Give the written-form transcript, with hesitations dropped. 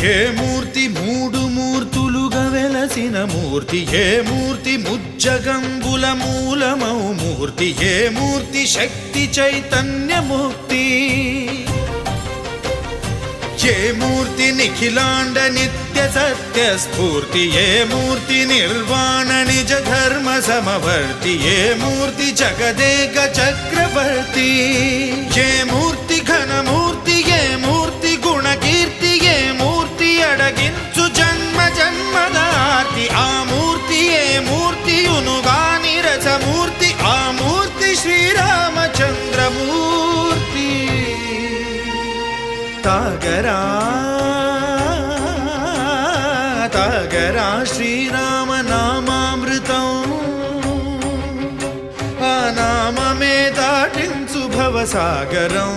ఏ మూర్తి మూడు మూర్తులుగా వెలసిన మూర్తి, ఏ మూర్తి ముజ్జగంబుల మూలమౌ మూర్తి, ఏ మూర్తి శక్తి చైతన్యముక్తి, ఏ మూర్తి నిఖిలాండ నిత్య సత్య స్ఫూర్తి, ఏ మూర్తి నిర్వాణ నిజ ధర్మ సమవర్తి, ఏ మూర్తి జగదేక చక్రవర్తి, ఏ మూర్తి ఘనమూర్తి, ఏ మూర్తి గుణకీర్తి, ఏ మూర్తి అడగించు జన్మ జన్మదార్తి, ఆ మూర్తి ఏ మూర్తి ఉనుగా నిరసమూర్తి, ఆ మూర్తి శ్రీరామచంద్రమూర్తి. తాగరా తాగరా శ్రీరామ నామామృతం, ఆ నామమే దాటించు భవసాగరం.